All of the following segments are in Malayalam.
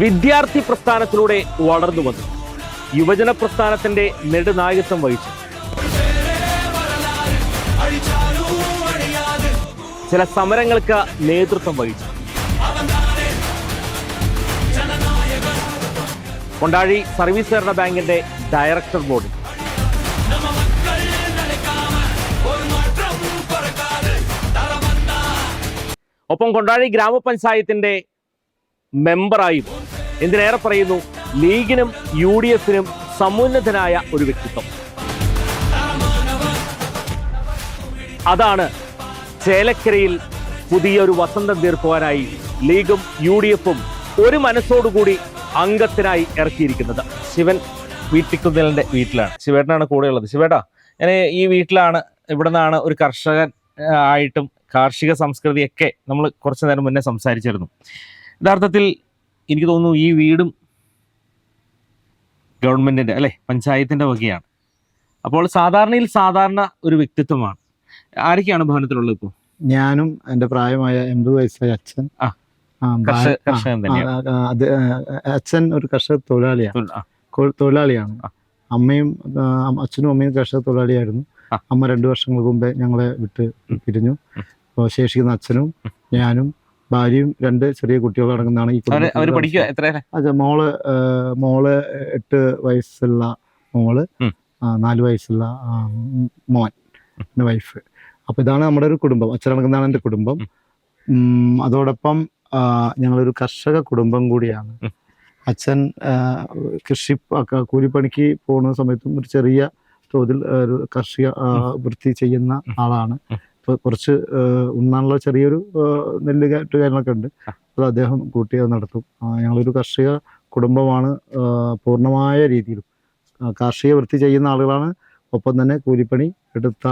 വിദ്യാർത്ഥി പ്രസ്ഥാനത്തിലൂടെ വളർന്നു വന്നു. യുവജന പ്രസ്ഥാനത്തിന്റെ നെടുനായകത്വം വഹിച്ചു. ചില സമരങ്ങൾക്ക് നേതൃത്വം വഹിച്ചു. കൊണ്ടാഴി സർവീസ് സഹകരണ ബാങ്കിന്റെ ഡയറക്ടർ ബോർഡ്, ഒപ്പം കൊണ്ടാഴി ഗ്രാമപഞ്ചായത്തിന്റെ മെമ്പറായും, എന്തിനേറെ പറയുന്നു, ലീഗിനും UDFിനും സമുന്നതനായ ഒരു വ്യക്തിത്വം. അതാണ് ചേലക്കരയിൽ പുതിയൊരു വസന്തം തീർക്കുവാനായി ലീഗും UDFും ഒരു മനസ്സോടുകൂടി അംഗത്തിനായി ഇറക്കിയിരിക്കുന്നത്. ശിവൻ വീട്ടിക്കുന്നിലിന്റെ വീട്ടിലാണ്. ശിവേട്ടനാണ് കൂടെയുള്ളത്. ശിവേട്ടാ, ഞാൻ ഈ വീട്ടിലാണ്, ഇവിടെ നിന്നാണ് ഒരു കർഷകൻ ആയിട്ടും കാർഷിക സംസ്കൃതിയൊക്കെ നമ്മൾ കുറച്ചു നേരം മുന്നേ സംസാരിച്ചിരുന്നു. യഥാർത്ഥത്തിൽ എനിക്ക് തോന്നുന്നു ഈ വീടും ഗവൺമെന്റിന്റെ അല്ലെ, പഞ്ചായത്തിന്റെ വകയാണ്. അപ്പോൾ സാധാരണ ഒരു വ്യക്തിത്വമാണ്. ആരൊക്കെയാണ് ഭവനത്തിലുള്ളത് ഇപ്പോൾ? ഞാനും എൻ്റെ പ്രായമായ 80 വയസ്സായ അച്ഛൻ. കർഷകൻ തന്നെയാണ്. അച്ഛൻ ഒരു കർഷക തൊഴിലാളിയാണ്. അച്ഛനും അമ്മയും കർഷക തൊഴിലാളിയായിരുന്നു. അമ്മ 2 വർഷങ്ങൾക്ക് മുമ്പേ ഞങ്ങളെ വിട്ട് പിരിഞ്ഞു. അപ്പോൾ ശേഷിക്കുന്ന അച്ഛനും ഞാനും ഭാര്യയും 2 ചെറിയ കുട്ടികൾ അടങ്ങുന്നതാണ് ഈ മോള് 8 വയസ്സുള്ള മോള്, 4 വയസ്സുള്ള മോൻ, പിന്നെ വൈഫ്. അപ്പൊ ഇതാണ് നമ്മുടെ ഒരു കുടുംബം. അച്ഛനടങ്ങുന്നതാണ് എൻ്റെ കുടുംബം. അതോടൊപ്പം ഞങ്ങളൊരു കർഷക കുടുംബം കൂടിയാണ്. അച്ഛൻ കൂലിപ്പണിക്ക് പോകുന്ന സമയത്തും ഒരു ചെറിയ തോതിൽ ഒരു കാർഷിക വൃത്തി ചെയ്യുന്ന ആളാണ്. ഇപ്പൊ കുറച്ച് ഉണ്ണാനുള്ള ചെറിയൊരു നെല്ല് കാര്യങ്ങളൊക്കെ ഉണ്ട്. അത് അദ്ദേഹം കൂട്ടി നടത്തും. ഞങ്ങളൊരു കാർഷിക കുടുംബമാണ്. പൂർണ്ണമായ രീതിയിലും കാർഷിക വൃത്തി ചെയ്യുന്ന ആളുകളാണ്. ഒപ്പം തന്നെ കൂലിപ്പണി എടുത്ത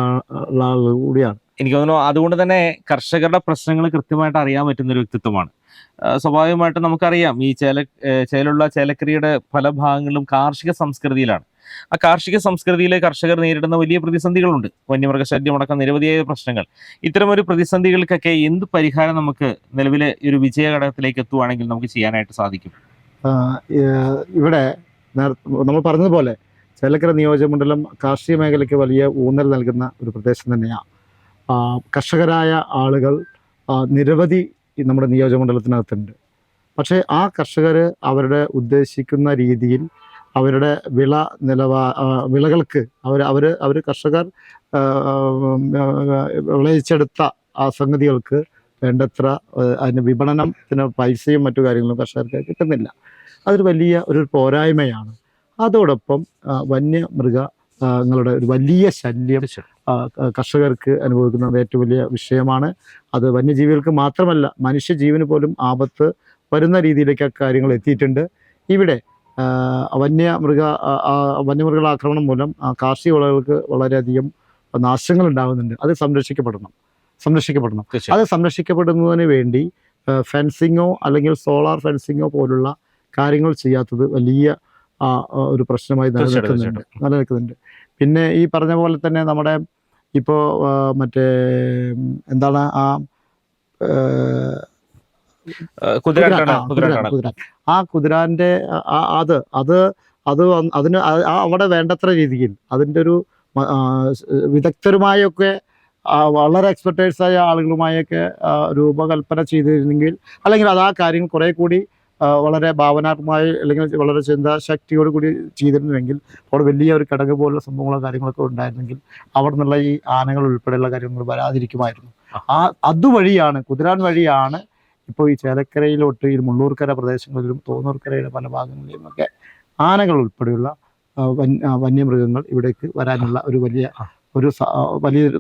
ആളുകൾ കൂടിയാണ്. എനിക്ക് തോന്നുന്നു അതുകൊണ്ട് തന്നെ കർഷകരുടെ പ്രശ്നങ്ങൾ കൃത്യമായിട്ട് അറിയാൻ പറ്റുന്ന ഒരു വ്യക്തിത്വമാണ്. സ്വാഭാവികമായിട്ടും നമുക്കറിയാം, ഈ ചേലക്കരയുടെ പല ഭാഗങ്ങളിലും കാർഷിക സംസ്കൃതിയിലാണ്. ആ കാർഷിക സംസ്കൃതിയിലെ കർഷകർ നേരിടുന്ന വലിയ പ്രതിസന്ധികളുണ്ട്. വന്യമൃഗശല്യം അടക്കം നിരവധിയായ പ്രശ്നങ്ങൾ. ഇത്തരം ഒരു പ്രതിസന്ധികൾക്കൊക്കെ എന്ത് പരിഹാരം നമുക്ക് നിലവിലെ ഒരു വിജയഘടകത്തിലേക്ക് എത്തുവാണെങ്കിൽ നമുക്ക് ചെയ്യാനായിട്ട് സാധിക്കും? ഇവിടെ നമ്മൾ പറഞ്ഞതുപോലെ ചേലക്കര നിയോജകമണ്ഡലം കാർഷിക മേഖലയ്ക്ക് വലിയ ഊന്നൽ നൽകുന്ന ഒരു പ്രദേശം തന്നെയാണ്. കർഷകരായ ആളുകൾ നിരവധി നമ്മുടെ നിയോജകമണ്ഡലത്തിനകത്തുണ്ട്. പക്ഷേ ആ കർഷകർ അവരുടെ ഉദ്ദേശിക്കുന്ന രീതിയിൽ അവരുടെ വിളകൾക്ക് അവർ കർഷകർ വിളയിച്ചെടുത്ത ആ സംഗതികൾക്ക് വേണ്ടത്ര അതിന് വിപണനത്തിന് പൈസയും മറ്റു കാര്യങ്ങളും കർഷകർക്ക് കിട്ടുന്നില്ല. അതൊരു വലിയ ഒരു പോരായ്മയാണ്. അതോടൊപ്പം വന്യമൃഗങ്ങളുടെ ഒരു വലിയ ശല്യം കർഷകർക്ക് അനുഭവിക്കുന്നത് ഏറ്റവും വലിയ വിഷയമാണ്. അത് വന്യജീവികൾക്ക് മാത്രമല്ല, മനുഷ്യജീവന് പോലും ആപത്ത് വരുന്ന രീതിയിലേക്ക് കാര്യങ്ങൾ എത്തിയിട്ടുണ്ട്. ഇവിടെ വന്യമൃഗ ആക്രമണം മൂലം കാർഷിക വിളകൾക്ക് വളരെയധികം നാശങ്ങൾ ഉണ്ടാകുന്നുണ്ട്. അത് സംരക്ഷിക്കപ്പെടണം. അത് സംരക്ഷിക്കപ്പെടുന്നതിന് വേണ്ടി ഫെൻസിങ്ങോ അല്ലെങ്കിൽ സോളാർ ഫെൻസിങ്ങോ പോലുള്ള കാര്യങ്ങൾ ചെയ്യാത്തത് വലിയ ഒരു പ്രശ്നമായി നിലനിൽക്കുന്നുണ്ട്. പിന്നെ ഈ പറഞ്ഞ പോലെ തന്നെ നമ്മുടെ ഇപ്പോൾ മറ്റേ എന്താണ് കുതിരാന്റെ അതിന് അവിടെ വേണ്ടത്ര രീതിയിൽ അതിൻ്റെ ഒരു വിദഗ്ധരുമായൊക്കെ വളരെ എക്സ്പെർട്ടൈസായ ആളുകളുമായൊക്കെ രൂപകൽപ്പന ചെയ്തിരുന്നെങ്കിൽ, അല്ലെങ്കിൽ അത് ആ കാര്യങ്ങൾ കുറെ കൂടി വളരെ ഭാവനാത്മകമായി അല്ലെങ്കിൽ വളരെ ചിന്താശക്തിയോട് കൂടി ചെയ്തിരുന്നുവെങ്കിൽ അവിടെ വലിയ ഒരു കടക് പോലുള്ള സംഭവങ്ങളോ കാര്യങ്ങളൊക്കെ ഉണ്ടായിരുന്നെങ്കിൽ അവിടെ നിന്നുള്ള ഈ ആനകൾ ഉൾപ്പെടെയുള്ള കാര്യങ്ങൾ വരാതിരിക്കുമായിരുന്നു. അതുവഴിയാണ്, കുതിരാൻ വഴിയാണ് ഇപ്പോൾ ഈ ചേലക്കരയിലോട്ട് ഈ മുള്ളൂർക്കര പ്രദേശങ്ങളിലും തോന്നൂർക്കരയുടെ പല ഭാഗങ്ങളിലും ഒക്കെ ആനകൾ ഉൾപ്പെടെയുള്ള വന്യമൃഗങ്ങൾ ഇവിടേക്ക് വരാനുള്ള ഒരു വലിയ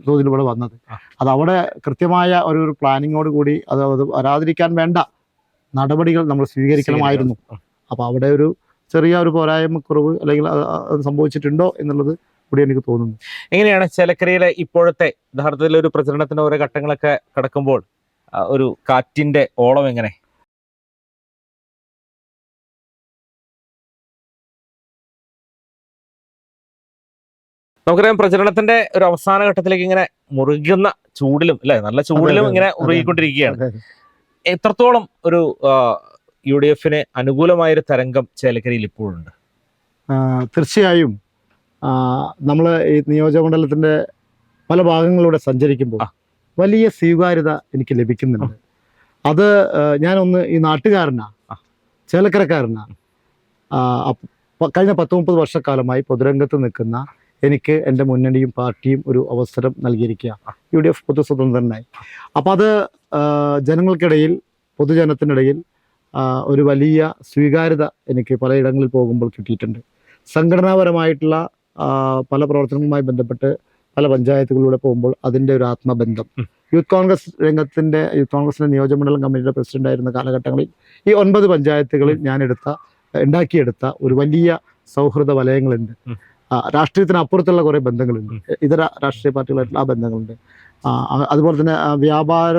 തോതിൽ ഇവിടെ വന്നത്. അത് അവിടെ കൃത്യമായ ഒരു പ്ലാനിങ്ങോട് കൂടി അത് വരാതിരിക്കാൻ വേണ്ട നടപടികൾ നമ്മൾ സ്വീകരിക്കണമായിരുന്നു. അപ്പോൾ അവിടെ ഒരു ചെറിയ ഒരു പോരായ്മക്കുറവ് അല്ലെങ്കിൽ അത് സംഭവിച്ചിട്ടുണ്ടോ എന്നുള്ളത് കൂടി എനിക്ക് തോന്നുന്നു. എങ്ങനെയാണ് ചേലക്കരയിലെ ഇപ്പോഴത്തെ യഥാർത്ഥത്തിൽ ഒരു പ്രചരണത്തിന്റെ ഓരോ ഘട്ടങ്ങളൊക്കെ കടക്കുമ്പോൾ ഒരു കാറ്റിന്റെ ഓളം എങ്ങനെ? നമുക്കറിയാം, പ്രചരണത്തിന്റെ ഒരു അവസാന ഘട്ടത്തിലേക്ക് ഇങ്ങനെ മുറുകുന്ന ചൂടിലും അല്ലെ, നല്ല ചൂടിലും ഇങ്ങനെ ഉറുകിക്കൊണ്ടിരിക്കുകയാണ്. എത്രത്തോളം ഒരു UDF-ന് അനുകൂലമായൊരു തരംഗം ചേലക്കരയിൽ ഇപ്പോഴുണ്ട്. തീർച്ചയായും നമ്മൾ ഈ നിയോജകമണ്ഡലത്തിൻ്റെ പല ഭാഗങ്ങളിലൂടെ സഞ്ചരിക്കുമ്പോൾ വലിയ സ്വീകാര്യത എനിക്ക് ലഭിക്കുന്നുണ്ട്. അത് ഞാനൊന്ന് ഈ നാട്ടുകാരനാണ്, ചേലക്കരക്കാരനാണ്. കഴിഞ്ഞ 10-30 വർഷക്കാലമായി പൊതുരംഗത്ത് നിൽക്കുന്ന എനിക്ക് എൻ്റെ മുന്നണിയും പാർട്ടിയും ഒരു അവസരം നൽകിയിരിക്കുക, UDF പൊതുസ്വതന്ത്രനായി. അപ്പോൾ അത് ജനങ്ങൾക്കിടയിൽ, പൊതുജനത്തിനിടയിൽ ഒരു വലിയ സ്വീകാര്യത എനിക്ക് പലയിടങ്ങളിൽ പോകുമ്പോൾ കിട്ടിയിട്ടുണ്ട്. സംഘടനാപരമായിട്ടുള്ള പല പ്രവർത്തനങ്ങളുമായി ബന്ധപ്പെട്ട് പല പഞ്ചായത്തുകളിലൂടെ പോകുമ്പോൾ അതിൻ്റെ ഒരു ആത്മബന്ധം, യൂത്ത് കോൺഗ്രസിൻ്റെ നിയോജകമണ്ഡലം കമ്മിറ്റിയുടെ പ്രസിഡൻ്റായിരുന്ന കാലഘട്ടങ്ങളിൽ ഈ 9 പഞ്ചായത്തുകളിൽ ഞാൻ ഉണ്ടാക്കിയെടുത്ത ഒരു വലിയ സൗഹൃദ വലയങ്ങളുണ്ട്. രാഷ്ട്രീയത്തിനപ്പുറത്തുള്ള കുറേ ബന്ധങ്ങളുണ്ട്, ഇതര രാഷ്ട്രീയ പാർട്ടികളായിട്ടുള്ള ആ ബന്ധങ്ങളുണ്ട്. അതുപോലെ തന്നെ വ്യാപാര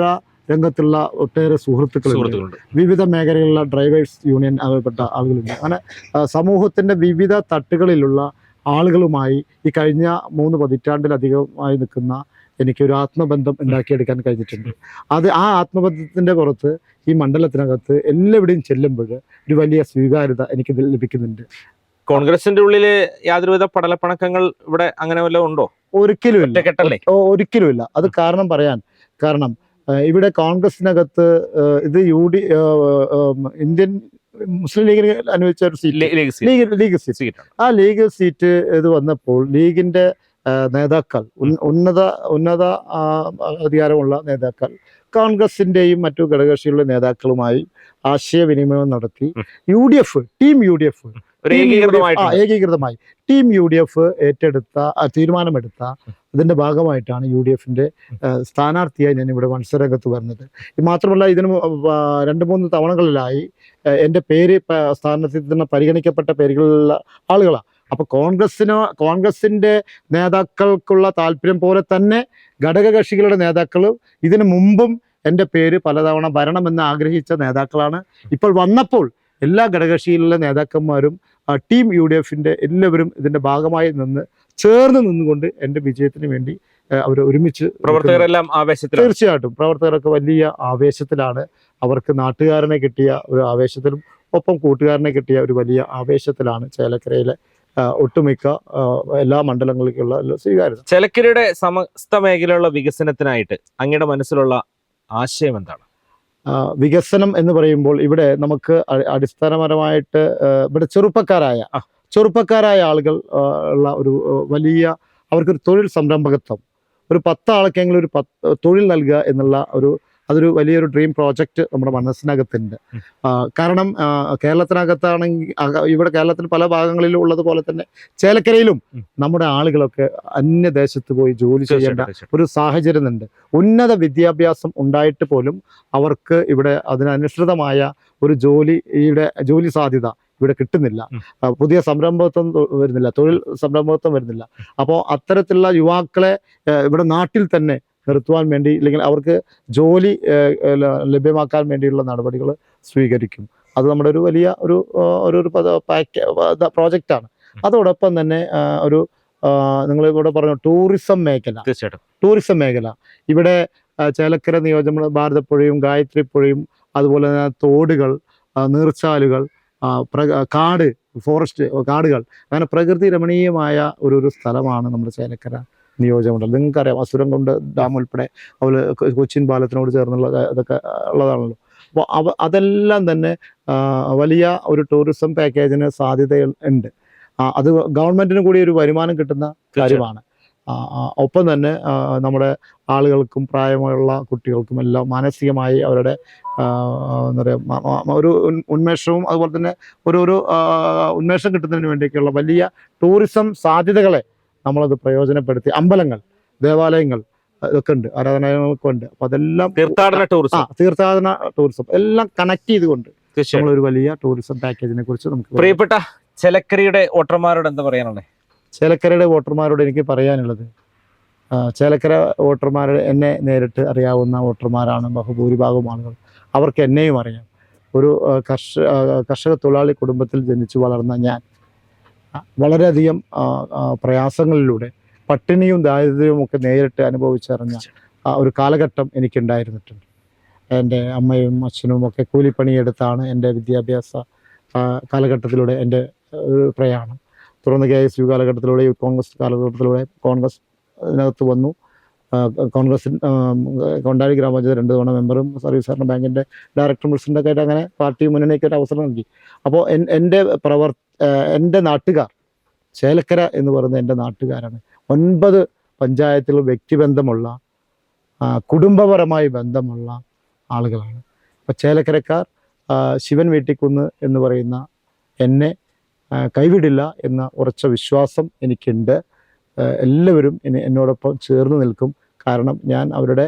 രംഗത്തുള്ള ഒട്ടേറെ സുഹൃത്തുക്കളുണ്ട്. വിവിധ മേഖലകളിലുള്ള ഡ്രൈവേഴ്സ് യൂണിയൻ അവപ്പെട്ട ആളുകളുണ്ട്. അങ്ങനെ സമൂഹത്തിൻ്റെ വിവിധ തട്ടുകളിലുള്ള ആളുകളുമായി ഈ കഴിഞ്ഞ 3 പതിറ്റാണ്ടിലധികമായി നിൽക്കുന്ന എനിക്കൊരു ആത്മബന്ധം ഉണ്ടാക്കിയെടുക്കാൻ കഴിഞ്ഞിട്ടുണ്ട്. ആ ആത്മബന്ധത്തിൻ്റെ പുറത്ത് ഈ മണ്ഡലത്തിനകത്ത് എല്ലാവിടെയും ചെല്ലുമ്പോൾ ഒരു വലിയ സ്വീകാര്യത എനിക്ക് ലഭിക്കുന്നുണ്ട്. കോൺഗ്രസിന്റെ ഉള്ളില് യാതൊരുവിധ പടലപ്പണക്കങ്ങൾ ഇവിടെ അങ്ങനെ വല്ലതും ഉണ്ടോ? ഒരിക്കലുമില്ല. അത് കാരണം ഇവിടെ കോൺഗ്രസിനകത്ത് ഇത് ഇന്ത്യൻ മുസ്ലിം ലീഗിന് അനുവദിച്ച ഒരു ലീഗ് സീറ്റ്, ആ ലീഗ് സീറ്റ് ഇത് വന്നപ്പോൾ ലീഗിന്റെ നേതാക്കൾ, ഉന്നത അധികാരമുള്ള നേതാക്കൾ കോൺഗ്രസിന്റെയും മറ്റു ഘടകകക്ഷികളുടെ നേതാക്കളുമായി ആശയവിനിമയം നടത്തി ടീം യു ഡി എഫ് ഏകീകൃതമായി ടീം UDF തീരുമാനമെടുത്ത ഇതിന്റെ ഭാഗമായിട്ടാണ് UDF-ന്റെ സ്ഥാനാർത്ഥിയായി ഞാൻ ഇവിടെ മത്സരരംഗത്ത് വരുന്നത്. മാത്രമല്ല ഇതിന് 2-3 തവണകളിലായി എൻ്റെ പേര് സ്ഥാനാർത്ഥിത്വത്തിന് പരിഗണിക്കപ്പെട്ട പേരുകളുള്ള ആളുകളാണ്. അപ്പോൾ കോൺഗ്രസിന്റെ നേതാക്കൾക്കുള്ള താല്പര്യം പോലെ തന്നെ ഘടകകക്ഷികളുടെ നേതാക്കളും ഇതിനു മുമ്പും എൻ്റെ പേര് പലതവണ വരണമെന്ന് ആഗ്രഹിച്ച നേതാക്കളാണ്. ഇപ്പോൾ വന്നപ്പോൾ എല്ലാ ഘടകകക്ഷിയിലുള്ള നേതാക്കന്മാരും ടീം UDF-ന്റെ എല്ലാവരും ഇതിന്റെ ഭാഗമായി ചേർന്ന് നിന്നുകൊണ്ട് എൻ്റെ വിജയത്തിന് വേണ്ടി അവർ ഒരുമിച്ച് പ്രവർത്തകരെല്ലാം തീർച്ചയായിട്ടും പ്രവർത്തകരൊക്കെ വലിയ ആവേശത്തിലാണ്. അവർക്ക് നാട്ടുകാരനെ കിട്ടിയ ഒരു ആവേശത്തിലും ഒപ്പം കൂട്ടുകാരനെ കിട്ടിയ ഒരു വലിയ ആവേശത്തിലാണ് ചേലക്കരയിലെ ഒട്ടുമിക്ക എല്ലാ മണ്ഡലങ്ങളിലേക്കുള്ള സ്വീകാര്യത. ചേലക്കരയുടെ സമസ്ത മേഖലയുള്ള വികസനത്തിനായിട്ട് അങ്ങയുടെ മനസ്സിലുള്ള ആശയം എന്താണ്? വികസനം എന്ന് പറയുമ്പോൾ ഇവിടെ നമുക്ക് അടിസ്ഥാനപരമായിട്ട് ഇവിടെ ചെറുപ്പക്കാരായ ആളുകൾ ഉള്ള ഒരു വലിയ അവർക്കൊരു തൊഴിൽ സംരംഭകത്വം, ഒരു 10 ആൾക്കെങ്കിലും ഒരു തൊഴിൽ നൽകുക എന്നുള്ള അതൊരു വലിയൊരു ഡ്രീം പ്രോജക്റ്റ് നമ്മുടെ മനസ്സിനകത്തുണ്ട്. കാരണം കേരളത്തിനകത്താണെങ്കിൽ ഇവിടെ കേരളത്തിൽ പല ഭാഗങ്ങളിലും ഉള്ളതുപോലെ തന്നെ ചേലക്കരയിലും നമ്മുടെ ആളുകളൊക്കെ അന്യദേശത്ത് പോയി ജോലി ചെയ്യേണ്ട ഒരു സാഹചര്യം ഉണ്ട്. ഉന്നത വിദ്യാഭ്യാസം ഉണ്ടായിട്ട് പോലും അവർക്ക് ഇവിടെ അതിനനുസൃതമായ ഒരു ജോലി സാധ്യത ഇവിടെ കിട്ടുന്നില്ല. പുതിയ സംരംഭത്വം വരുന്നില്ല, തൊഴിൽ സംരംഭത്വം വരുന്നില്ല. അപ്പോൾ അത്തരത്തിലുള്ള യുവാക്കളെ ഇവിടെ നാട്ടിൽ തന്നെ നിർത്തുവാൻ വേണ്ടി, അല്ലെങ്കിൽ അവർക്ക് ജോലി ലഭ്യമാക്കാൻ വേണ്ടിയുള്ള നടപടികൾ സ്വീകരിക്കും. അത് നമ്മുടെ ഒരു വലിയ ഒരു പ്രോജക്റ്റാണ്. അതോടൊപ്പം തന്നെ നിങ്ങൾ ഇവിടെ പറഞ്ഞു ടൂറിസം മേഖല ഇവിടെ ചേലക്കര നിയോജക ഭാരതപ്പുഴയും ഗായത്രിപ്പുഴയും അതുപോലെ തന്നെ തോടുകൾ, നീർച്ചാലുകൾ, കാടുകൾ, അങ്ങനെ പ്രകൃതി രമണീയമായ ഒരു സ്ഥലമാണ് നമ്മുടെ ചേലക്കര നിയോജകമണ്ഡലം. നിങ്ങൾക്കറിയാം, അസുരംകുണ്ട് ഡാം ഉൾപ്പെടെ അതുപോലെ കൊച്ചിൻ പാലത്തിനോട് ചേർന്നുള്ള ഇതൊക്കെ ഉള്ളതാണല്ലോ. അപ്പോൾ അതെല്ലാം തന്നെ വലിയ ഒരു ടൂറിസം പാക്കേജിന് സാധ്യതകൾ ഉണ്ട്. അത് ഗവൺമെന്റിന് കൂടി ഒരു വരുമാനം കിട്ടുന്ന കാര്യമാണ്. ഒപ്പം തന്നെ നമ്മുടെ ആളുകൾക്കും പ്രായമുള്ള കുട്ടികൾക്കും എല്ലാം മാനസികമായി അവരുടെ എന്താ പറയുക ഒരു ഉന്മേഷവും അതുപോലെ തന്നെ ഒരു ഉന്മേഷം കിട്ടുന്നതിന് വേണ്ടിയൊക്കെയുള്ള വലിയ ടൂറിസം സാധ്യതകളെ നമ്മളത് പ്രയോജനപ്പെടുത്തി അമ്പലങ്ങൾ, ദേവാലയങ്ങൾ ഇതൊക്കെ ഉണ്ട്, ആരാധനാലയങ്ങളൊക്കെ ഉണ്ട്. അപ്പൊ അതെല്ലാം തീർത്ഥാടന ടൂറിസം എല്ലാം കണക്ട് ചെയ്തുകൊണ്ട് നമ്മളൊരു വലിയ ടൂറിസം പാക്കേജിനെ കുറിച്ച് നമുക്ക്. പ്രിയപ്പെട്ട ചേലക്കരയുടെ വോട്ടർമാരോട് എന്താ പറയാനുള്ളത്? ചേലക്കരയുടെ വോട്ടർമാരോട് എനിക്ക് പറയാനുള്ളത്, ചേലക്കര വോട്ടർമാരുടെ എന്നെ നേരിട്ട് അറിയാവുന്ന വോട്ടർമാരാണ് ബഹുഭൂരിഭാഗം ആളുകൾ. അവർക്ക് എന്നെയും അറിയാം. ഒരു കർഷക തൊഴിലാളി കുടുംബത്തിൽ ജനിച്ചു വളർന്ന ഞാൻ വളരെയധികം പ്രയാസങ്ങളിലൂടെ പട്ടിണിയും ദാരിദ്ര്യവും ഒക്കെ നേരിട്ട് അനുഭവിച്ചറിഞ്ഞ ഒരു കാലഘട്ടം എനിക്കുണ്ടായിരുന്നിട്ടുണ്ട്. എൻ്റെ അമ്മയും അച്ഛനും ഒക്കെ കൂലിപ്പണിയെടുത്താണ് എൻ്റെ വിദ്യാഭ്യാസ കാലഘട്ടത്തിലൂടെ എൻ്റെ പ്രയാണം. തുടർന്ന് KSU കാലഘട്ടത്തിലൂടെ, യൂത്ത് കോൺഗ്രസ് കാലഘട്ടത്തിലൂടെ കോൺഗ്രസ് ഇതിനകത്ത് വന്നു. കോൺഗ്രസ് കൊണ്ടാഴി ഗ്രാമപഞ്ചായത്ത് 2 തവണ മെമ്പറും സർവീസ് സഹകരണ ബാങ്കിൻ്റെ ഡയറക്ടർ പ്രസിഡൻ്റൊക്കെ ആയിട്ട് അങ്ങനെ പാർട്ടി മുന്നണിക്ക് ഒരു അവസരം നൽകി. അപ്പോൾ എൻ്റെ നാട്ടുകാർ, ചേലക്കര എന്ന് പറയുന്ന എൻ്റെ നാട്ടുകാരാണ്. 9 പഞ്ചായത്തുകൾ വ്യക്തിബന്ധമുള്ള, കുടുംബപരമായി ബന്ധമുള്ള ആളുകളാണ്. അപ്പോൾ ചേലക്കരക്കാർ ശിവൻ വീട്ടിക്കുന്ന് എന്ന് പറയുന്ന എന്നെ കൈവിടില്ല എന്ന ഉറച്ച വിശ്വാസം എനിക്കുണ്ട്. എല്ലാവരും എന്നോടൊപ്പം ചേർന്ന് നിൽക്കും. കാരണം ഞാൻ അവരുടെ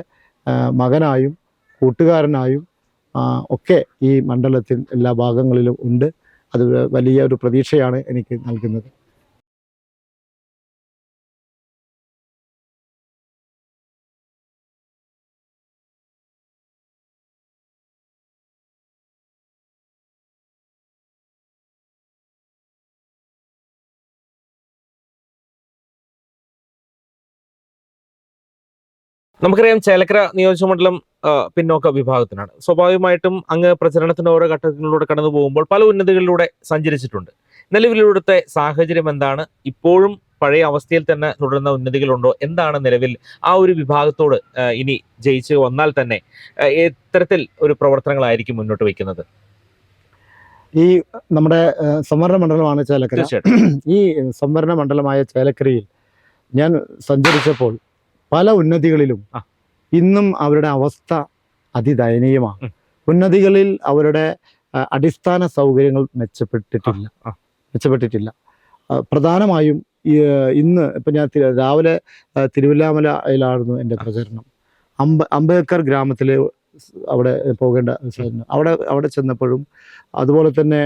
മകനായും കൂട്ടുകാരനായും ഒക്കെ ഈ മണ്ഡലത്തിൽ എല്ലാ ഭാഗങ്ങളിലും ഉണ്ട്. അത് വലിയ ഒരു പ്രതീക്ഷയാണ് എനിക്ക് നൽകുന്നത്. നമുക്കറിയാം ചേലക്കര നിയോജകമണ്ഡലം പിന്നോക്ക വിഭാഗത്തിനാണ്. സ്വാഭാവികമായിട്ടും അങ്ങ് പ്രചരണത്തിന്റെ ഓരോ ഘട്ടങ്ങളിലൂടെ കടന്നു പോകുമ്പോൾ പല ഉന്നതികളിലൂടെ സഞ്ചരിച്ചിട്ടുണ്ട്. നിലവിലൂടെ സാഹചര്യം എന്താണ്? ഇപ്പോഴും പഴയ അവസ്ഥയിൽ തന്നെ തുടരുന്ന ഉന്നതികളുണ്ടോ? എന്താണ് നിലവിൽ ആ ഒരു വിഭാഗത്തോട് ഇനി ജയിച്ച് വന്നാൽ തന്നെ എത്തരത്തിൽ ഒരു പ്രവർത്തനങ്ങളായിരിക്കും മുന്നോട്ട് വയ്ക്കുന്നത്? ഈ നമ്മുടെ സംവരണ മണ്ഡലമാണ് ചേലക്കര. ഈ സംവരണ മണ്ഡലമായ ചേലക്കരയിൽ ഞാൻ സഞ്ചരിച്ചപ്പോൾ പല ഉന്നതികളിലും ഇന്നും അവരുടെ അവസ്ഥ അതിദയനീയമാണ്. ഉന്നതികളിൽ അവരുടെ അടിസ്ഥാന സൗകര്യങ്ങൾ മെച്ചപ്പെട്ടിട്ടില്ല. പ്രധാനമായും ഇന്ന് ഇപ്പം ഞാൻ രാവിലെ തിരുവല്ലാമലയിലായിരുന്നു എൻ്റെ പ്രചരണം. അംബേദ്കർ ഗ്രാമത്തിൽ അവിടെ പോകേണ്ട അവിടെ ചെന്നപ്പോഴും അതുപോലെ തന്നെ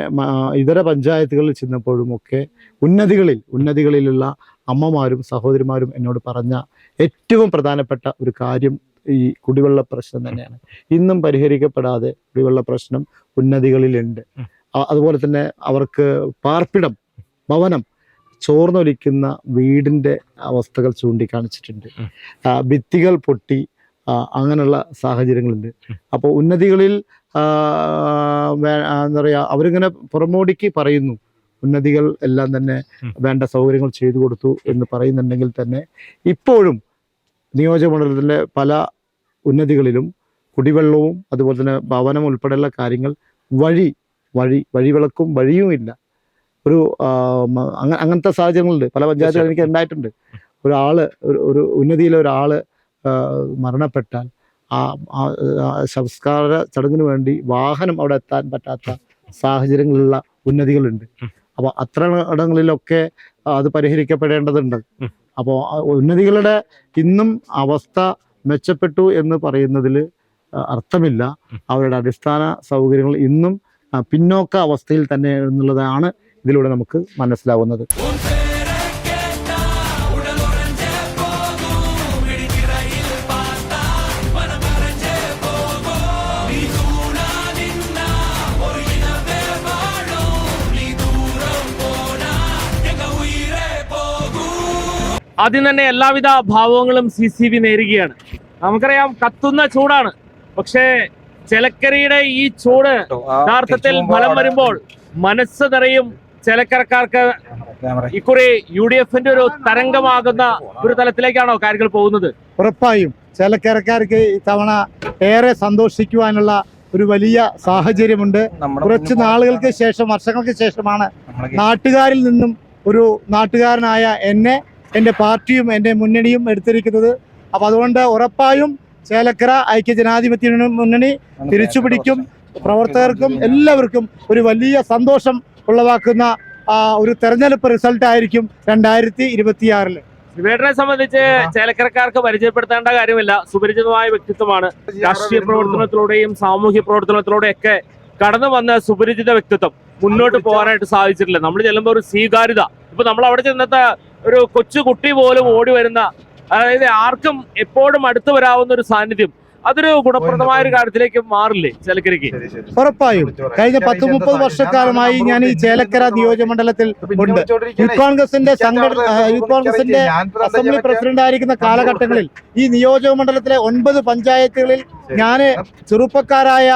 ഇതര പഞ്ചായത്തുകളിൽ ചെന്നപ്പോഴും ഒക്കെ ഉന്നതികളിലുള്ള അമ്മമാരും സഹോദരിമാരും എന്നോട് പറഞ്ഞ ഏറ്റവും പ്രധാനപ്പെട്ട ഒരു കാര്യം ഈ കുടിവെള്ള പ്രശ്നം തന്നെയാണ്. ഇന്നും പരിഹരിക്കപ്പെടാതെ കുടിവെള്ള പ്രശ്നം ഉന്നതികളിലുണ്ട്. അതുപോലെ തന്നെ അവർക്ക് പാർപ്പിടം, ഭവനം ചോർന്നൊലിക്കുന്ന വീടിൻ്റെ അവസ്ഥകൾ ചൂണ്ടിക്കാണിച്ചിട്ടുണ്ട്. ഭിത്തികൾ പൊട്ടി അങ്ങനെയുള്ള സാഹചര്യങ്ങളുണ്ട്. അപ്പോൾ ഉന്നതികളിൽ എന്താ പറയുക, അവരിങ്ങനെ പുറമോടിക്ക് പറയുന്നു ഉന്നതികൾ എല്ലാം തന്നെ വേണ്ട സൗകര്യങ്ങൾ ചെയ്തു കൊടുത്തു എന്ന് പറയുന്നുണ്ടെങ്കിൽ തന്നെ ഇപ്പോഴും നിയോജകമണ്ഡലത്തിലെ പല ഉന്നതികളിലും കുടിവെള്ളവും അതുപോലെ തന്നെ ഭവനം ഉൾപ്പെടെയുള്ള കാര്യങ്ങൾ വഴിവിളക്കും വഴിയുമില്ല. അങ്ങനത്തെ സാഹചര്യങ്ങളുണ്ട്. പല പഞ്ചായത്തുകൾ എനിക്ക് ഉണ്ടായിട്ടുണ്ട്. ഒരു ഉന്നതിയിലെ ഒരാള് മരണപ്പെട്ടാൽ ആ സംസ്കാര ചടങ്ങിന് വേണ്ടി വാഹനം അവിടെ എത്താൻ പറ്റാത്ത സാഹചര്യങ്ങളുള്ള ഉന്നതികളുണ്ട്. അപ്പോൾ അത്ര ഇടങ്ങളിലൊക്കെ അത് പരിഹരിക്കപ്പെടേണ്ടതുണ്ട്. അപ്പോൾ ഉന്നതികളുടെ ഇന്നും അവസ്ഥ മെച്ചപ്പെട്ടു എന്ന് പറയുന്നതിൽ അർത്ഥമില്ല. അവരുടെ അടിസ്ഥാന സൗകര്യങ്ങൾ ഇന്നും പിന്നോക്ക അവസ്ഥയിൽ തന്നെ എന്നുള്ളതാണ് ഇതിലൂടെ നമുക്ക് മനസ്സിലാവുന്നത്. ആദ്യം തന്നെ എല്ലാവിധ ഭാവങ്ങളും CCB നേരുകയാണ്. നമുക്കറിയാം കത്തുന്ന ചൂടാണ്. പക്ഷേ ചേലക്കരയുടെ ഈ ചൂട് യഥാർത്ഥത്തിൽ ഫലം വരുമ്പോൾ മനസ്സ് നിറയും. ചേലക്കരക്കാർക്ക് ഇക്കുറി UDFന്റെ ഒരു തരംഗമാകുന്ന ഒരു തലത്തിലേക്കാണോ കാര്യങ്ങൾ പോകുന്നത്? ഉറപ്പായും ചേലക്കരക്കാർക്ക് ഇത്തവണ ഏറെ സന്തോഷിക്കുവാനുള്ള ഒരു വലിയ സാഹചര്യമുണ്ട്. കുറച്ച് നാളുകൾക്ക് ശേഷം, വർഷങ്ങൾക്ക് ശേഷമാണ് നാട്ടുകാരിൽ നിന്നും ഒരു നാട്ടുകാരനായ എന്നെ എൻ്റെ പാർട്ടിയും എൻ്റെ മുന്നണിയും എടുത്തിരിക്കുന്നത്. അപ്പം അതുകൊണ്ട് ഉറപ്പായും ചേലക്കര ഐക്യജനാധിപത്യ മുന്നണി തിരിച്ചുപിടിക്കും. പ്രവർത്തകർക്കും എല്ലാവർക്കും ഒരു വലിയ സന്തോഷം ഉളവാക്കുന്ന ഒരു തെരഞ്ഞെടുപ്പ് റിസൾട്ട് ആയിരിക്കും 2026. ശിവേട്ടനെ സംബന്ധിച്ച് ചേലക്കരക്കാർക്ക് പരിചയപ്പെടുത്തേണ്ട കാര്യമില്ല. സുപരിചിതമായ വ്യക്തിത്വമാണ്. രാഷ്ട്രീയ പ്രവർത്തനത്തിലൂടെയും സാമൂഹ്യ പ്രവർത്തനത്തിലൂടെയും ഒക്കെ കടന്നു വന്ന സുപരിചിത വ്യക്തിത്വം. മുന്നോട്ട് പോകാനായിട്ട് സാധിച്ചിട്ടില്ല. നമ്മൾ ചെല്ലുമ്പോൾ ഒരു സ്വീകാര്യത, ഇപ്പൊ നമ്മൾ അവിടെ ചെന്നത്തെ ഒരു കൊച്ചു കുട്ടി പോലും ഓടി വരുന്ന, അതായത് ആർക്കും എപ്പോഴും അടുത്ത് വരാവുന്ന ഒരു സാന്നിധ്യം, അതൊരു ഗുണപ്രദമായ ഒരു കാര്യത്തിലേക്ക് മാറില്ലേ ചേലക്കരയ്ക്ക്? ഉറപ്പായും കഴിഞ്ഞ 10-30 വർഷക്കാലമായി ഞാൻ ഈ ചേലക്കര നിയോജകമണ്ഡലത്തിൽ ഉണ്ട്. യൂത്ത് കോൺഗ്രസിന്റെ അസംബ്ലി പ്രസിഡന്റ് ആയിരിക്കുന്ന കാലഘട്ടങ്ങളിൽ ഈ നിയോജക മണ്ഡലത്തിലെ 9 പഞ്ചായത്തുകളിൽ ഞാൻ ചെറുപ്പക്കാരായ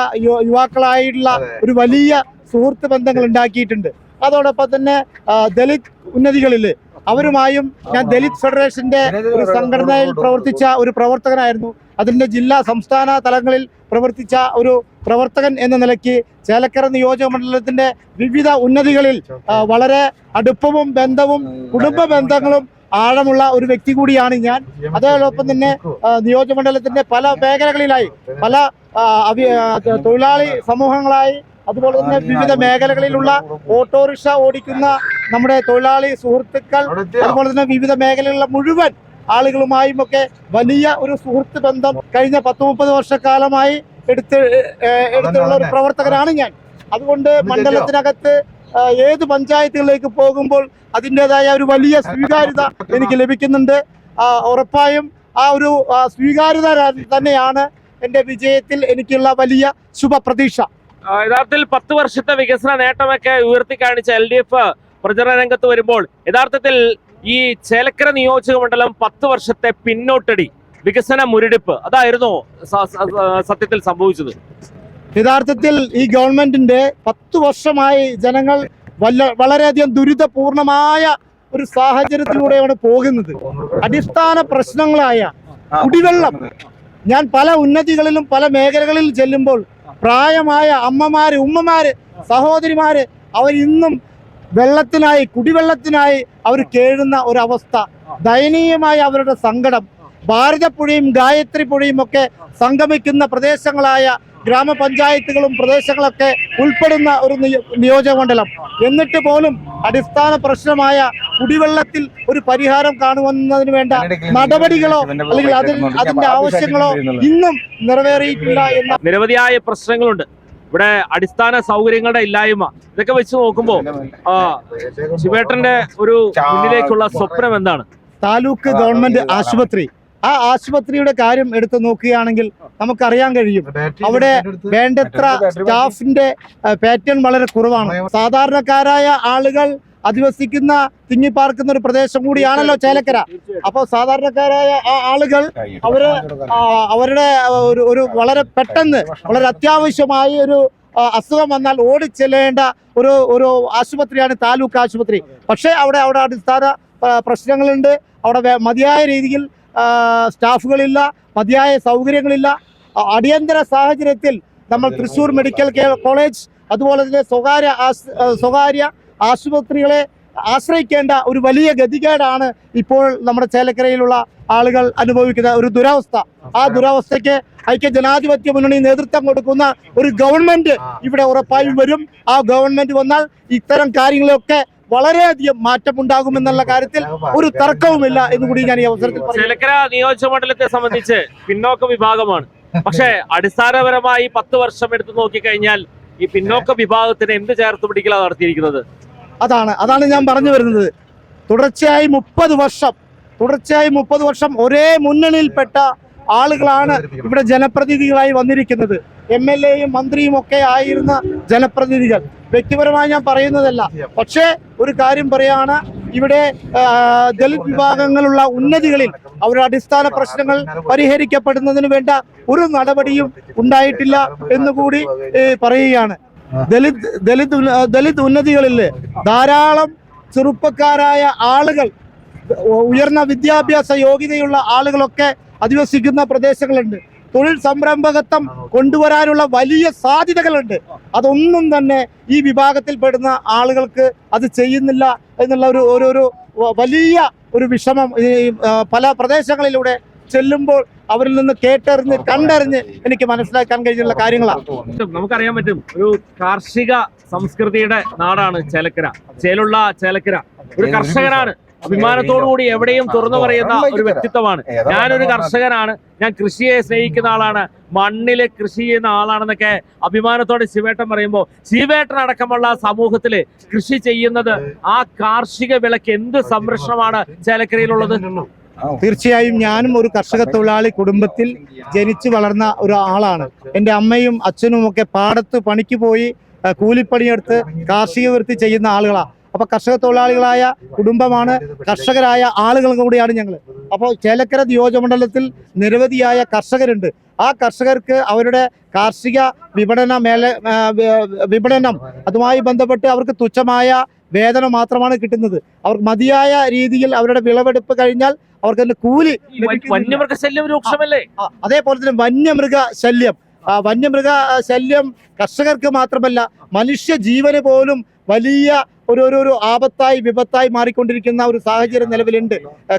യുവാക്കളായിട്ടുള്ള ഒരു വലിയ സുഹൃത്ത് ബന്ധങ്ങൾ ഉണ്ടാക്കിയിട്ടുണ്ട്. അതോടൊപ്പം തന്നെ ദലിത് ഉന്നതികളിൽ അവരുമായും ഞാൻ ദലിത് ഫെഡറേഷന്റെ ഒരു സംഘടനയിൽ പ്രവർത്തിച്ച ഒരു പ്രവർത്തകനായിരുന്നു. അതിന്റെ ജില്ലാ സംസ്ഥാന തലങ്ങളിൽ പ്രവർത്തിച്ച ഒരു പ്രവർത്തകൻ എന്ന നിലയ്ക്ക് ചേലക്കര നിയോജക മണ്ഡലത്തിന്റെ വിവിധ ഉന്നതികളിൽ വളരെ അടുപ്പവും ബന്ധവും കുടുംബ ബന്ധങ്ങളും ആഴമുള്ള ഒരു വ്യക്തി കൂടിയാണ് ഞാൻ. അതോടൊപ്പം തന്നെ നിയോജകമണ്ഡലത്തിന്റെ പല മേഖലകളിലായി പല തൊഴിലാളി സമൂഹങ്ങളായി അതുപോലെ തന്നെ വിവിധ മേഖലകളിലുള്ള ഓട്ടോറിക്ഷ ഓടിക്കുന്ന നമ്മുടെ തൊഴിലാളി സുഹൃത്തുക്കൾ അതുപോലെ തന്നെ വിവിധ മേഖലകളിലുള്ള മുഴുവൻ ആളുകളുമായും ഒക്കെ വലിയ ഒരു സുഹൃത്ത് ബന്ധം കഴിഞ്ഞ 10-30 വർഷക്കാലമായി എടുത്തുള്ള ഒരു പ്രവർത്തകനാണ് ഞാൻ. അതുകൊണ്ട് മണ്ഡലത്തിനകത്ത് ഏത് പഞ്ചായത്തുകളിലേക്ക് പോകുമ്പോൾ അതിൻ്റെതായ ഒരു വലിയ സ്വീകാര്യത എനിക്ക് ലഭിക്കുന്നുണ്ട്. ഉറപ്പായും ആ ഒരു സ്വീകാര്യത തന്നെയാണ് എൻ്റെ വിജയത്തിൽ എനിക്കുള്ള വലിയ ശുഭപ്രതീക്ഷ. യഥാർത്ഥത്തിൽ 10 വർഷത്തെ വികസന നേട്ടമൊക്കെ ഉയർത്തി കാണിച്ച LDF പ്രചരണ രംഗത്ത് വരുമ്പോൾ യഥാർത്ഥത്തിൽ ഈ ചേലക്കര നിയോജക മണ്ഡലം 10 വർഷത്തെ പിന്നോട്ടടി വികസന മുരടിപ്പ് അതായിരുന്നു സത്യത്തിൽ സംഭവിച്ചത്. യഥാർത്ഥത്തിൽ ഈ ഗവൺമെന്റിന്റെ 10 വർഷമായി ജനങ്ങൾ വളരെയധികം ദുരിതപൂർണമായ ഒരു സാഹചര്യത്തിലൂടെയാണ് പോകുന്നത്. അടിസ്ഥാന പ്രശ്നങ്ങളായ കുടിവെള്ളം, ഞാൻ പല ഉന്നതികളിലും പല മേഖലകളിൽ ചെല്ലുമ്പോൾ പ്രായമായ അമ്മമാര്, ഉമ്മമാര്, സഹോദരിമാര് അവരിന്നും വെള്ളത്തിനായി, കുടിവെള്ളത്തിനായി അവർ കേഴുന്ന ഒരവസ്ഥ, ദയനീയമായ അവരുടെ സങ്കടം. ഭാരതപ്പുഴയും ഗായത്രി പുഴയും ഒക്കെ സംഗമിക്കുന്ന പ്രദേശങ്ങളായ ഗ്രാമപഞ്ചായത്തുകളും പ്രദേശങ്ങളൊക്കെ ഉൾപ്പെടുന്ന ഒരു നിയോജകമണ്ഡലം. എന്നിട്ട് പോലും അടിസ്ഥാന പ്രശ്നമായ കുടിവെള്ളത്തിൽ ഒരു പരിഹാരം കാണുന്നതിന് വേണ്ട നടപടികളോ അല്ലെങ്കിൽ അതിന്റെ ആവശ്യങ്ങളോ ഇന്നും നിറവേറിയിട്ടില്ല എന്ന നിരവധിയായ പ്രശ്നങ്ങളുണ്ട്. ഇവിടെ അടിസ്ഥാന സൗകര്യങ്ങളുടെ ഇല്ലായ്മ, ഇതൊക്കെ വെച്ച് നോക്കുമ്പോൾ ശിവേട്ടന്റെ ഒരു മുന്നിലേക്കുള്ള സ്വപ്നം എന്താണ്? താലൂക്ക് ഗവൺമെന്റ് ആശുപത്രി, ആ ആശുപത്രിയുടെ കാര്യം എടുത്തു നോക്കുകയാണെങ്കിൽ നമുക്കറിയാൻ കഴിയും അവിടെ വേണ്ടത്ര സ്റ്റാഫിന്റെ പാറ്റേൺ വളരെ കുറവാണ്. സാധാരണക്കാരായ ആളുകൾ അധിവസിക്കുന്ന തിങ്ങിപ്പാർക്കുന്ന ഒരു പ്രദേശം കൂടിയാണല്ലോ ചേലക്കര. അപ്പോൾ സാധാരണക്കാരായ ആ ആളുകൾ അവരുടെ ഒരു വളരെ പെട്ടെന്ന് വളരെ അത്യാവശ്യമായി ഒരു അസുഖം വന്നാൽ ഓടിച്ചെല്ലേണ്ട ഒരു ആശുപത്രിയാണ് താലൂക്ക് ആശുപത്രി. പക്ഷേ അവിടെ അടിസ്ഥാന പ്രശ്നങ്ങളുണ്ട്. അവിടെ മതിയായ രീതിയിൽ സ്റ്റാഫുകളില്ല, മതിയായ സൗകര്യങ്ങളില്ല. അടിയന്തര സാഹചര്യത്തിൽ നമ്മൾ തൃശ്ശൂർ മെഡിക്കൽ കോളേജ് അതുപോലെ തന്നെ സ്വകാര്യ ആശുപത്രികളെ ആശ്രയിക്കേണ്ട ഒരു വലിയ ഗതികേടാണ് ഇപ്പോൾ നമ്മുടെ ചേലക്കരയിലുള്ള ആളുകൾ അനുഭവിക്കുന്ന ഒരു ദുരവസ്ഥ. ആ ദുരവസ്ഥയ്ക്ക് ഐക്യ ജനാധിപത്യ മുന്നണി നേതൃത്വം കൊടുക്കുന്ന ഒരു ഗവൺമെന്റ് ഇവിടെ ഉറപ്പായും വരും. ആ ഗവൺമെന്റ് വന്നാൽ ഇത്തരം കാര്യങ്ങളൊക്കെ വളരെയധികം മാറ്റമുണ്ടാകുമെന്നുള്ള കാര്യത്തിൽ ഒരു തർക്കവുമില്ല എന്നുകൂടി ഞാൻ ഈ അവസരത്തിൽ പറഞ്ഞു. ചേലക്കര നിയോജക മണ്ഡലത്തെ സംബന്ധിച്ച് പിന്നോക്ക വിഭാഗമാണ്. പക്ഷേ അടിസ്ഥാനപരമായി 10 വർഷം എടുത്തു നോക്കിക്കഴിഞ്ഞാൽ ഈ പിന്നോക്ക വിഭാഗത്തിന് എന്ത് ചേർത്ത് പിടിക്കലാണ് നടത്തിയിരിക്കുന്നത്? അതാണ് ഞാൻ പറഞ്ഞു വരുന്നത്. തുടർച്ചയായി 30 വർഷം ഒരേ മുന്നണിയിൽപ്പെട്ട ആളുകളാണ് ഇവിടെ ജനപ്രതിനിധികളായി വന്നിരിക്കുന്നത്. MLAയും മന്ത്രിയും ഒക്കെ ആയിരുന്ന ജനപ്രതിനിധികൾ. വ്യക്തിപരമായി ഞാൻ പറയുന്നതല്ല. പക്ഷേ ഒരു കാര്യം പറയാണ്, ഇവിടെ ദലിത് വിഭാഗങ്ങളുള്ള ഉന്നതികളിൽ അവരുടെ അടിസ്ഥാന പ്രശ്നങ്ങൾ പരിഹരിക്കപ്പെടുന്നതിന് വേണ്ട ഒരു നടപടിയും ഉണ്ടായിട്ടില്ല എന്നുകൂടി പറയുകയാണ്. ദലിത് ഉന്നതികളിൽ ധാരാളം ചെറുപ്പക്കാരായ ആളുകൾ, ഉയർന്ന വിദ്യാഭ്യാസ യോഗ്യതയുള്ള ആളുകളൊക്കെ അധിവസിക്കുന്ന പ്രദേശങ്ങളുണ്ട്. തൊഴിൽ സംരംഭകത്വം കൊണ്ടുവരാനുള്ള വലിയ സാധ്യതകളുണ്ട്. അതൊന്നും തന്നെ ഈ വിഭാഗത്തിൽപ്പെടുന്ന ആളുകൾക്ക് അത് ചെയ്യുന്നില്ല എന്നുള്ള ഒരു വലിയ ഒരു വിഷമം പല പ്രദേശങ്ങളിലൂടെ ചെല്ലുമ്പോൾ അവരിൽ നിന്ന് കേട്ടറിഞ്ഞ് കണ്ടറിഞ്ഞ് എനിക്ക് മനസ്സിലാക്കാൻ കഴിഞ്ഞുള്ള കാര്യങ്ങളാണ്. നമുക്കറിയാൻ പറ്റും, ഒരു കാർഷിക സംസ്കൃതിയുടെ നാടാണ് ചേലക്കര. ചേലുള്ള ചേലക്കര ഒരു കർഷകനാണ്. അഭിമാനത്തോടുകൂടി എവിടെയും തുറന്നു പറയുന്ന ഒരു വ്യക്തിത്വമാണ്. ഞാനൊരു കർഷകനാണ്, ഞാൻ കൃഷിയെ സ്നേഹിക്കുന്ന ആളാണ്, മണ്ണില് കൃഷി ചെയ്യുന്ന ആളാണെന്നൊക്കെ അഭിമാനത്തോടെ ശിവേട്ടൻ പറയുമ്പോൾ, ശിവേട്ടൻ അടക്കമുള്ള സമൂഹത്തില് കൃഷി ചെയ്യുന്നത് ആ കാർഷിക വിളക്ക് എന്ത് സംരക്ഷണമാണ് ചേലക്കരയിലുള്ളത്? തീർച്ചയായും ഞാനും ഒരു കർഷക തൊഴിലാളി കുടുംബത്തിൽ ജനിച്ചു വളർന്ന ഒരു ആളാണ്. എൻ്റെ അമ്മയും അച്ഛനും ഒക്കെ പാടത്ത് പണിക്ക് പോയി കൂലിപ്പണിയെടുത്ത് കാർഷിക വൃത്തി ചെയ്യുന്ന ആളുകളാണ്. അപ്പോൾ കർഷക തൊഴിലാളികളായ കുടുംബമാണ്, കർഷകരായ ആളുകൾ കൂടിയാണ് ഞങ്ങൾ. അപ്പോൾ ചേലക്കര നിയോജകമണ്ഡലത്തിൽ നിരവധിയായ കർഷകരുണ്ട്. ആ കർഷകർക്ക് അവരുടെ കാർഷിക വിപണനം അതുമായി ബന്ധപ്പെട്ട് അവർക്ക് തുച്ഛമായ വേതനം മാത്രമാണ് കിട്ടുന്നത്. അവർക്ക് മതിയായ രീതിയിൽ അവരുടെ വിളവെടുപ്പ് കഴിഞ്ഞാൽ അവർക്ക് അതിന്റെ കൂലി വന്യമൃഗശല്യം രൂക്ഷമല്ലേ? അതേപോലെ തന്നെ വന്യമൃഗ ശല്യം കർഷകർക്ക് മാത്രമല്ല മനുഷ്യ ജീവന് പോലും വലിയ ഒരു ആപത്തായി വിപത്തായി മാറിക്കൊണ്ടിരിക്കുന്ന ഒരു സാഹചര്യം നിലവിലുണ്ട്.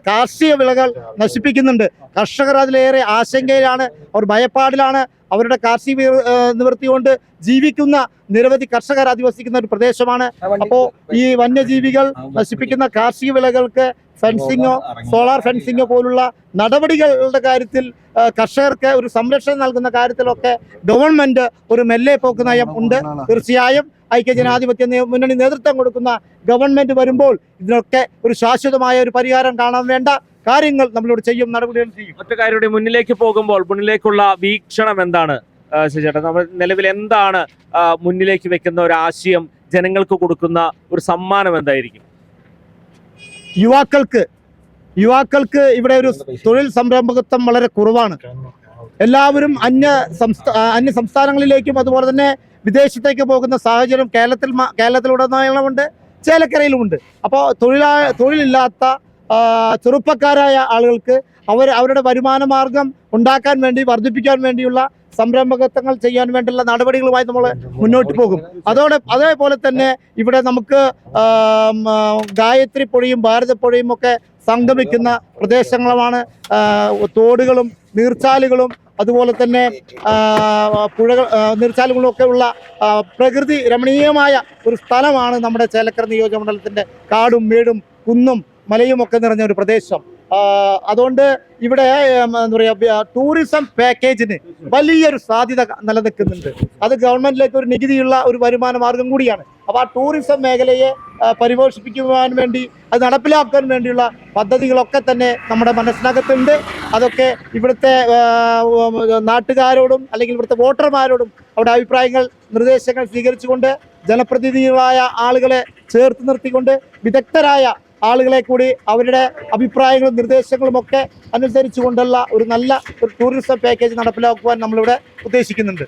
കാർഷിക വിളകൾ നശിപ്പിക്കുന്നുണ്ട്. കർഷകർ അതിലേറെ ആശങ്കയിലാണ്, അവർ ഭയപ്പാടിലാണ്. അവരുടെ കാർഷിക നിവൃത്തി കൊണ്ട് ജീവിക്കുന്ന നിരവധി കർഷകർ അധിവസിക്കുന്ന ഒരു പ്രദേശമാണ്. അപ്പോൾ ഈ വന്യജീവികൾ നശിപ്പിക്കുന്ന കാർഷിക വിളകൾക്ക് ഫെൻസിങ്ങോ സോളാർ ഫെൻസിങ്ങോ പോലുള്ള നടപടികളുടെ കാര്യത്തിൽ കർഷകർക്ക് ഒരു സംരക്ഷണം നൽകുന്ന കാര്യത്തിലൊക്കെ ഗവൺമെന്റ് ഒരു മെല്ലെ പോക്ക് നയം ഉണ്ട്. തീർച്ചയായും ഐക്യജനാധിപത്യ മുന്നണി നേതൃത്വം കൊടുക്കുന്ന ഗവൺമെന്റ് വരുമ്പോൾ ഇതിനൊക്കെ ഒരു ശാശ്വതമായ ഒരു പരിഹാരം കാണാൻ വേണ്ട കാര്യങ്ങൾ നമ്മളോട് ചെയ്യും, നടപടികൾ ചെയ്യും. ഒറ്റ കാര്യം, മുന്നിലേക്ക് പോകുമ്പോൾ മുന്നിലേക്കുള്ള വീക്ഷണം എന്താണ് ചേട്ടാ? നമ്മൾ നിലവിൽ എന്താണ് മുന്നിലേക്ക് വെക്കുന്ന ഒരു ആശയം, ജനങ്ങൾക്ക് കൊടുക്കുന്ന ഒരു സമ്മാനം എന്തായിരിക്കും? യുവാക്കൾക്ക് ഇവിടെ ഒരു തൊഴിൽ സംരംഭകത്വം വളരെ കുറവാണ്. എല്ലാവരും അന്യ സംസ്ഥാനങ്ങളിലേക്കും അതുപോലെ തന്നെ വിദേശത്തേക്ക് പോകുന്ന സാഹചര്യം കേരളത്തിലുടനീളമുണ്ട്, ചേലക്കരയിലുമുണ്ട്. അപ്പോൾ തൊഴിലില്ലാത്ത ചെറുപ്പക്കാരായ ആളുകൾക്ക് അവരുടെ വരുമാന മാർഗം ഉണ്ടാക്കാൻ വേണ്ടി, വർദ്ധിപ്പിക്കാൻ വേണ്ടിയുള്ള സംരംഭകത്വങ്ങൾ ചെയ്യാൻ വേണ്ടിയുള്ള നടപടികളുമായി നമ്മൾ മുന്നോട്ട് പോകും. അതേപോലെ തന്നെ ഇവിടെ നമുക്ക് ഗായത്രി പുഴയും ഭാരതപ്പുഴയും ഒക്കെ സംഗമിക്കുന്ന പ്രദേശങ്ങളുമാണ്. തോടുകളും നീർച്ചാലുകളും അതുപോലെ തന്നെ നീർച്ചാലുകളും ഒക്കെ ഉള്ള പ്രകൃതി രമണീയമായ ഒരു സ്ഥലമാണ് നമ്മുടെ ചേലക്കര നിയോജകമണ്ഡലത്തിൻ്റെ കാടും മേടും കുന്നും മലയും ഒക്കെ നിറഞ്ഞ ഒരു പ്രദേശം. അതുകൊണ്ട് ഇവിടെ എന്താ പറയുക, ടൂറിസം പാക്കേജിന് വലിയൊരു സാധ്യത നിലനിൽക്കുന്നുണ്ട്. അത് ഗവൺമെന്റിലേക്ക് ഒരു നികുതിയുള്ള ഒരു വരുമാന മാർഗം കൂടിയാണ്. അപ്പോൾ ആ ടൂറിസം മേഖലയെ പരിപോഷിപ്പിക്കുവാൻ വേണ്ടി, അത് നടപ്പിലാക്കാൻ വേണ്ടിയുള്ള പദ്ധതികളൊക്കെ തന്നെ നമ്മുടെ മനസ്സിനകത്തുണ്ട്. അതൊക്കെ ഇവിടുത്തെ നാട്ടുകാരോടും അല്ലെങ്കിൽ ഇവിടുത്തെ വോട്ടർമാരോടും അവിടെ അഭിപ്രായങ്ങൾ നിർദ്ദേശങ്ങൾ സ്വീകരിച്ചുകൊണ്ട് ജനപ്രതിനിധികളായ ആളുകളെ ചേർത്ത് നിർത്തിക്കൊണ്ട് വിദഗ്ധരായ ആളുകളെ കൂടി അവരുടെ അഭിപ്രായങ്ങളും നിർദ്ദേശങ്ങളും ഒക്കെ അനുസരിച്ചുകൊണ്ടുള്ള ഒരു നല്ല ഒരു ടൂറിസം പാക്കേജ് നടപ്പിലാക്കുവാൻ നമ്മളിവിടെ ഉദ്ദേശിക്കുന്നുണ്ട്.